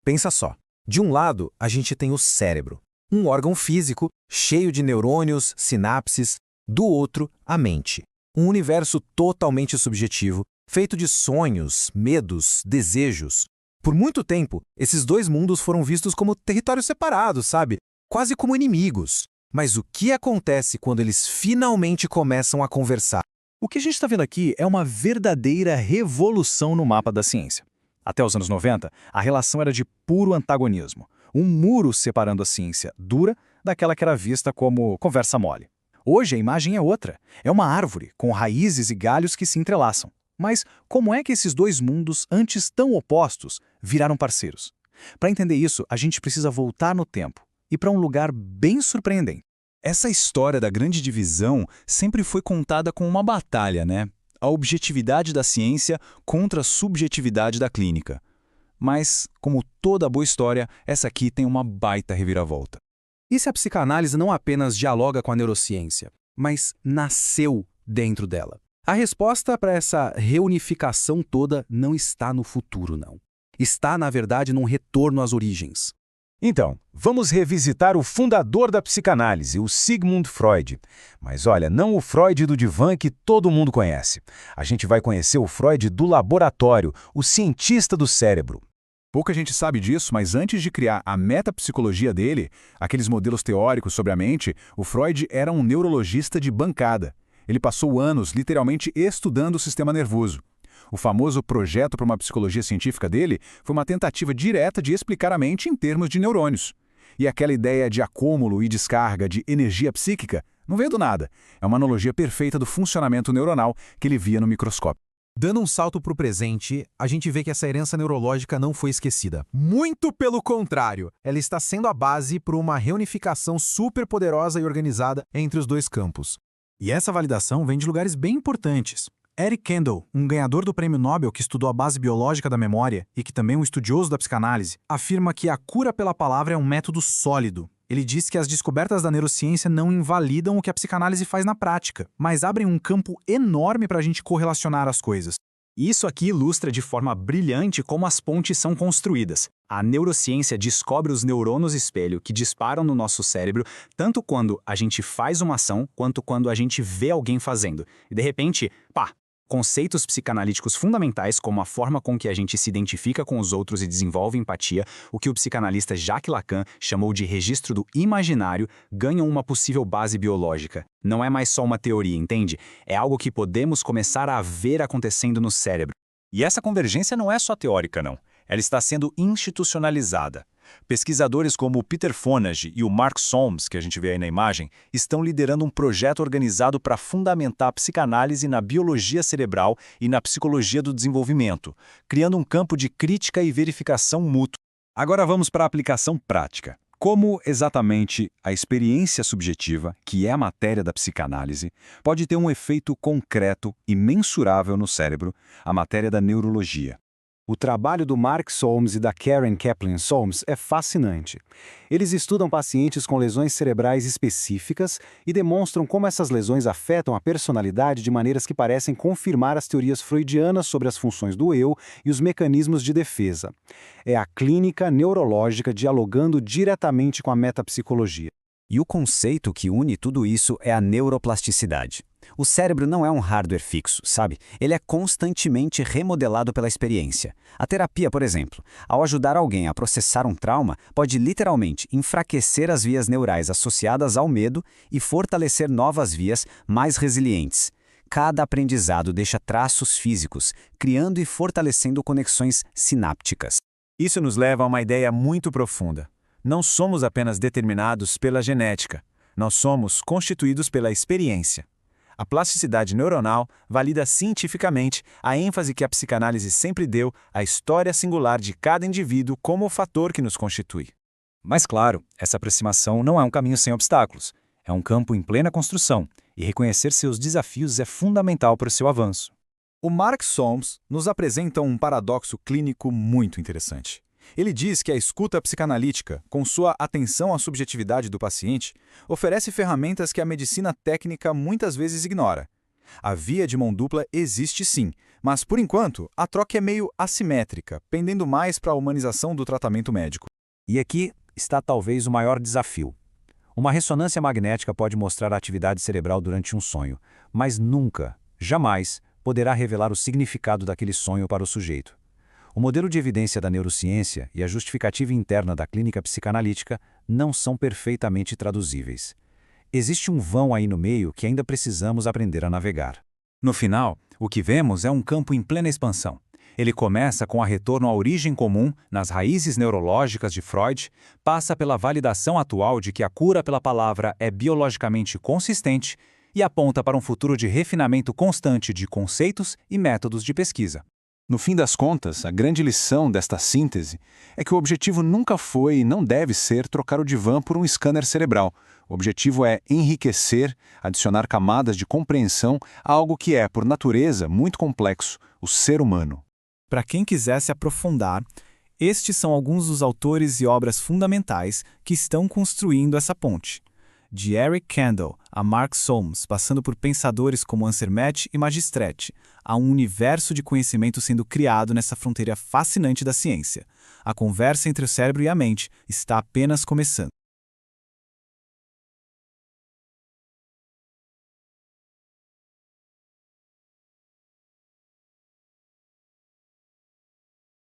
Pensa só. De um lado, a gente tem o cérebro, um órgão físico cheio de neurônios, sinapses. Do outro, a mente, um universo totalmente subjetivo, feito de sonhos, medos, desejos. Por muito tempo, esses dois mundos foram vistos como territórios separados, sabe? Quase como inimigos. Mas o que acontece quando eles finalmente começam a conversar? O que a gente está vendo aqui é uma verdadeira revolução no mapa da ciência. Até os anos 90, a relação era de puro antagonismo. Um muro separando a ciência dura daquela que era vista como conversa mole. Hoje a imagem é outra. É uma árvore, com raízes e galhos que se entrelaçam. Mas como é que esses dois mundos, antes tão opostos, viraram parceiros? Para entender isso, a gente precisa voltar no tempo e para um lugar bem surpreendente. Essa história da grande divisão sempre foi contada com uma batalha, né? A objetividade da ciência contra a subjetividade da clínica. Mas, como toda boa história, essa aqui tem uma baita reviravolta. E se a psicanálise não apenas dialoga com a neurociência, mas nasceu dentro dela? A resposta para essa reunificação toda não está no futuro, não. Está, na verdade, num retorno às origens. Então, vamos revisitar o fundador da psicanálise, o Sigmund Freud. Mas olha, não o Freud do divã que todo mundo conhece. A gente vai conhecer o Freud do laboratório, o cientista do cérebro. Pouca gente sabe disso, mas antes de criar a metapsicologia dele, aqueles modelos teóricos sobre a mente, o Freud era um neurologista de bancada. Ele passou anos literalmente estudando o sistema nervoso. O famoso projeto para uma psicologia científica dele foi uma tentativa direta de explicar a mente em termos de neurônios. E aquela ideia de acúmulo e descarga de energia psíquica não veio do nada. É uma analogia perfeita do funcionamento neuronal que ele via no microscópio. Dando um salto para o presente, a gente vê que essa herança neurológica não foi esquecida. Muito pelo contrário, ela está sendo a base para uma reunificação superpoderosa e organizada entre os dois campos. E essa validação vem de lugares bem importantes. Eric Kandel, um ganhador do Prêmio Nobel que estudou a base biológica da memória e que também é um estudioso da psicanálise, afirma que a cura pela palavra é um método sólido. Ele diz que as descobertas da neurociência não invalidam o que a psicanálise faz na prática, mas abrem um campo enorme para a gente correlacionar as coisas. Isso aqui ilustra de forma brilhante como as pontes são construídas. A neurociência descobre os neurônios espelho que disparam no nosso cérebro, tanto quando a gente faz uma ação, quanto quando a gente vê alguém fazendo. E de repente, pá! Conceitos psicanalíticos fundamentais, como a forma com que a gente se identifica com os outros e desenvolve empatia, o que o psicanalista Jacques Lacan chamou de registro do imaginário, ganham uma possível base biológica. Não é mais só uma teoria, entende? É algo que podemos começar a ver acontecendo no cérebro. E essa convergência não é só teórica, não. Ela está sendo institucionalizada. Pesquisadores como o Peter Fonagy e o Mark Solms, que a gente vê aí na imagem, estão liderando um projeto organizado para fundamentar a psicanálise na biologia cerebral e na psicologia do desenvolvimento, criando um campo de crítica e verificação mútua. Agora vamos para a aplicação prática. Como exatamente a experiência subjetiva, que é a matéria da psicanálise, pode ter um efeito concreto e mensurável no cérebro, a matéria da neurologia. O trabalho do Mark Solms e da Karen Kaplan Solms é fascinante. Eles estudam pacientes com lesões cerebrais específicas e demonstram como essas lesões afetam a personalidade de maneiras que parecem confirmar as teorias freudianas sobre as funções do eu e os mecanismos de defesa. É a clínica neurológica dialogando diretamente com a metapsicologia. E o conceito que une tudo isso é a neuroplasticidade. O cérebro não é um hardware fixo, sabe? Ele é constantemente remodelado pela experiência. A terapia, por exemplo, ao ajudar alguém a processar um trauma, pode literalmente enfraquecer as vias neurais associadas ao medo e fortalecer novas vias mais resilientes. Cada aprendizado deixa traços físicos, criando e fortalecendo conexões sinápticas. Isso nos leva a uma ideia muito profunda. Não somos apenas determinados pela genética. Nós somos constituídos pela experiência. A plasticidade neuronal valida cientificamente a ênfase que a psicanálise sempre deu à história singular de cada indivíduo como o fator que nos constitui. Mas claro, essa aproximação não é um caminho sem obstáculos. É um campo em plena construção, e reconhecer seus desafios é fundamental para o seu avanço. O Mark Solms nos apresenta um paradoxo clínico muito interessante. Ele diz que a escuta psicanalítica, com sua atenção à subjetividade do paciente, oferece ferramentas que a medicina técnica muitas vezes ignora. A via de mão dupla existe sim, mas por enquanto a troca é meio assimétrica, pendendo mais para a humanização do tratamento médico. E aqui está talvez o maior desafio. Uma ressonância magnética pode mostrar a atividade cerebral durante um sonho, mas nunca, jamais, poderá revelar o significado daquele sonho para o sujeito. O modelo de evidência da neurociência e a justificativa interna da clínica psicanalítica não são perfeitamente traduzíveis. Existe um vão aí no meio que ainda precisamos aprender a navegar. No final, o que vemos é um campo em plena expansão. Ele começa com a retorno à origem comum, nas raízes neurológicas de Freud, passa pela validação atual de que a cura pela palavra é biologicamente consistente e aponta para um futuro de refinamento constante de conceitos e métodos de pesquisa. No fim das contas, a grande lição desta síntese é que o objetivo nunca foi e não deve ser trocar o divã por um scanner cerebral. O objetivo é enriquecer, adicionar camadas de compreensão a algo que é, por natureza, muito complexo, o ser humano. Para quem quiser se aprofundar, estes são alguns dos autores e obras fundamentais que estão construindo essa ponte. De Eric Kandel a Mark Solms, passando por pensadores como Ansermet e Magistretti, há um universo de conhecimento sendo criado nessa fronteira fascinante da ciência. A conversa entre o cérebro e a mente está apenas começando.